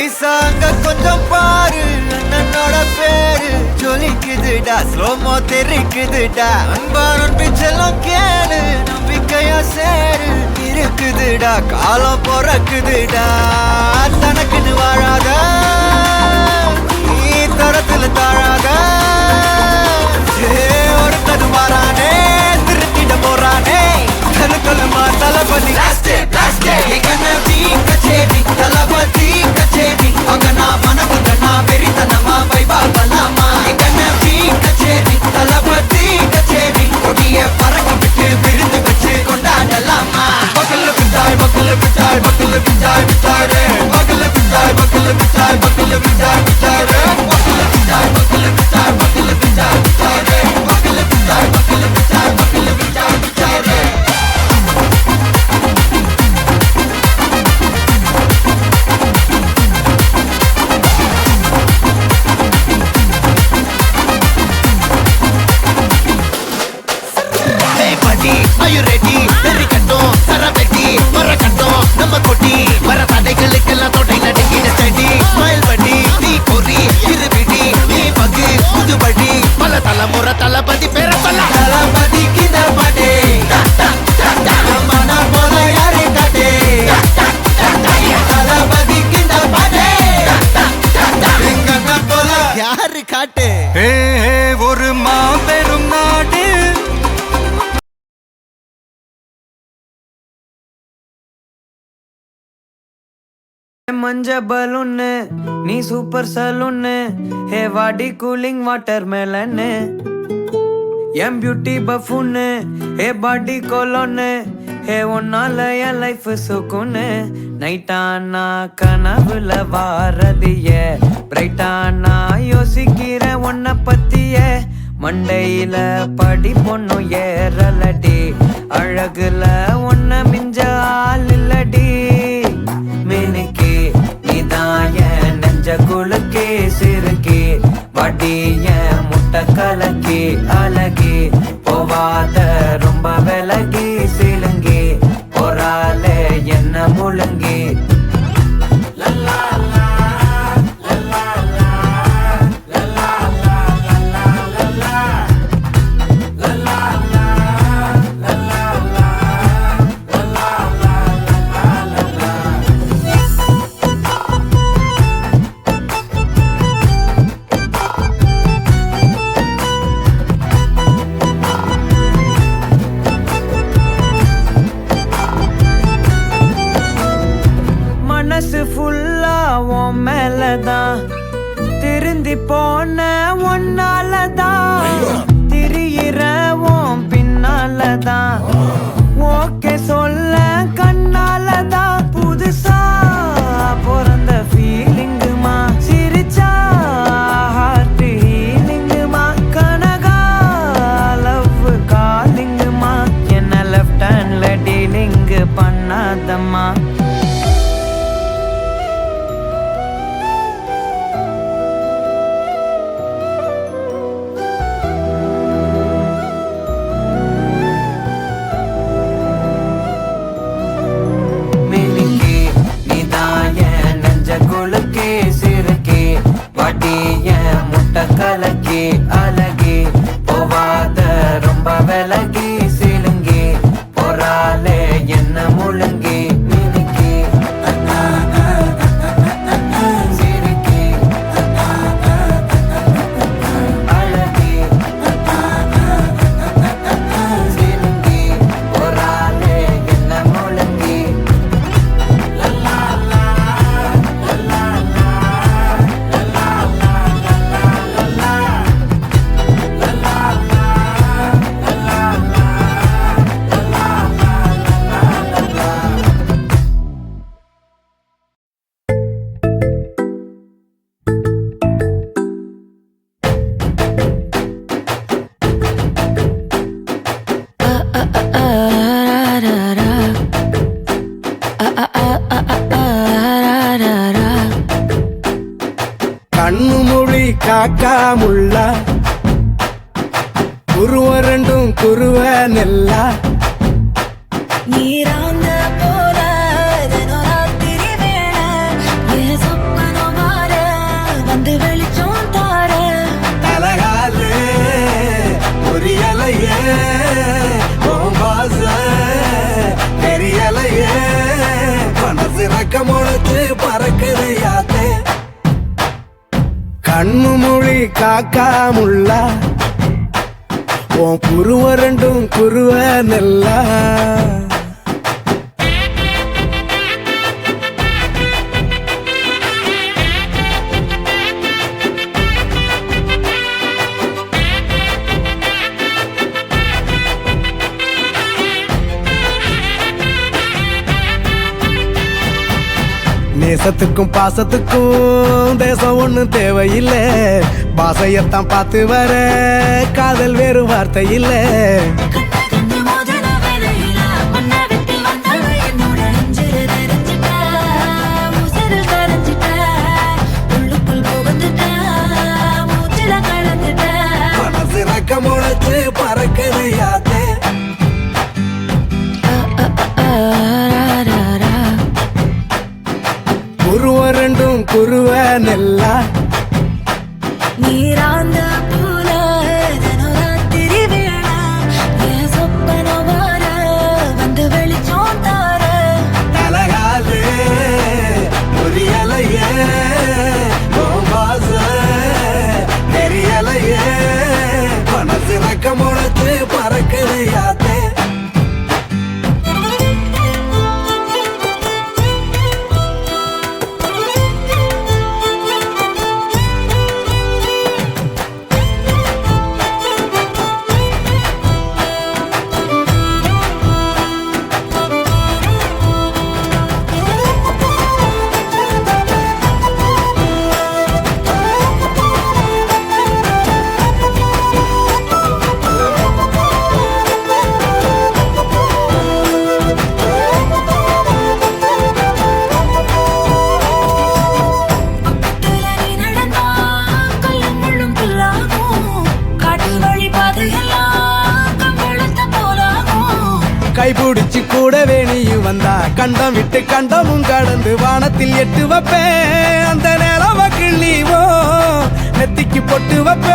ஐசா அங்க கொஞ்சம் பாரு அண்ணனோட பேரு ஜொலிக்குதுடா ஸ்லோமோ தெரிக்குதுடா அன்பான பிச்செல்லாம் கேளு நம்பிக்கையா சேரு இருக்குதுடா காலம் பிறக்குதுடா தனக்குன்னு வாழாத நீ தரத்துல தாழாத ஒரு கது மாறானே திருத்திட போறானே கலுக்கலுமா தளபதி தளபதி கச்சேரி அகனா மனபுகனா வெறித்தனமா வைபாபலாமா கச்சேரி தளபதி கச்சேரி கொடிய பறக்க விட்டு விருந்து வச்சு கொண்டாடலாமா பக்கல்ல பிட்டாய் பக்கல்ல பிட்டாய் பக்கல்ல பிட்டாய் பிட்டாரே பக்கல்ல பிட்டாய் பக்கல்ல பிட்டாய் பக்கல்ல பிட்டாய் பிட்டாரே பக்கல்ல பிட்டாய் பக்கல்ல பிட்டாய் பக்கல்ல பிட்டாய் பிட்டாரே பக்கல்ல பிட்டாய் பக்கல்ல பிட்டாய் பக்கல்ல பிட்டாய் பிட்டாரே Are you ready? Very கட்டும் சரவெட்டி வர கட்டும் நம்ம கொட்டி வர தடைகளுக்கெல்லாம் தொடை நடுங்கிட ஸ்டடி ஸ்மைல் படி நீ பொறி இருபிடி நீ பகு புதுபடி பல தலைமுறை தளபதி பேர சொல்ல தளபதிக்கு தப்படே மன போல யாரே காட்டே தளபதிக்கு தப்படே எங்க போல யாரு காட்டு ஒரு மாபெரும் நாடு मंजा बलून नी सूपर सलून हे वाडी कूलिंग वाटरमेलन एम ब्यूटी बफून हे बॉडी कोलोन हे उन्नाल लाइफ सुकून नैटाना कनवुल वारदिय ब्ரைட்டானா யோசிக்கிற உன்னை பத்திய மண்டையில படி பொண்ணு ஏறலடி அழகுல உன்னை மிஞ்ச ஆள் இல்லடி மினுக்கி நீதான் என் நெஞ்ச குலுக்கி சிறுக்கி வடிய முட்டை கலக்கி அழகி போவாத ரொம்ப விலகி சிலுங்கி போறாலே என்ன முழுங்கி ஃபுல்லா உன் மேலதான் திருந்தி போன ஒன்னாலதான் திரியிற உன் பின்னாலதான் ஓகே சொல்ல கண்ணாலதான் புதுசா பிறந்த ஃபீலிங்குமா சிரிச்சா ஹார்ட் ஹீலிங்குமா கனகா லவ் காலிங்குமா என்ன லெஃப்ட் ஹேண்ட்ல டீலிங் பண்ணாதம்மா கலக்கி அழகி போவாத ரொம்ப விலகி சிலுங்கி போறாலே என்ன முழுங்கி மினுக்கி சிரிக்கி அழகி சிலுங்கி போறாலே என்ன முழுங்கி கண்ணுமொழி காக்காமுள்ள குருவ ரெண்டும் குருவ நெல்லா நீராந்த போல ராத்திரி வேள சொப்பன காக்கா முள்ளா உன் குருவ ரெண்டும் குருவ நெல்லா நேசத்துக்கும் பாசத்துக்கும் தேசம் ஒண்ணும் தேவையில்லை பாசையத்தான் பார்த்து வர காதல் வேறு வார்த்தை இல்லை கண்ணு மோதிர வேளையில உன்னை விட்டு வந்தவ என்னோட நெஞ்சில தெரிஞ்சிட்ட உசிரில் கரைஞ்சிட்ட உள்ளுக்குள் புகுந்துட்ட மூச்சில கலந்துட்ட மனசு ரக்க முளைச்சு பறக்குது யாத்தே குருவ ரெண்டும் குருவ நெல்லா நீராந்த போல தினராத்திரி வேளை என் சொப்பன வார வந்து வெளிச்சம் தார அழகாலே புரியலையே பாச தெரியலையே மனசு ரக்க முளைச்சு பறக்குது யாத்தே நீ நடந்தா கல்லும் முள்ளும் புல்லாகும் காட்டு வழி பாதையெல்லாம் கம்பளத்த போலாகும் கைபிடிச்சு கூடவே நீயும் வந்தா கண்டம் விட்டு கண்டமும் கடந்து வானத்தில் எட்டு வைப்பேன் அந்த நிலவ கிள்ளிவோ நெத்திக்கு பொட்டு வைப்பேன்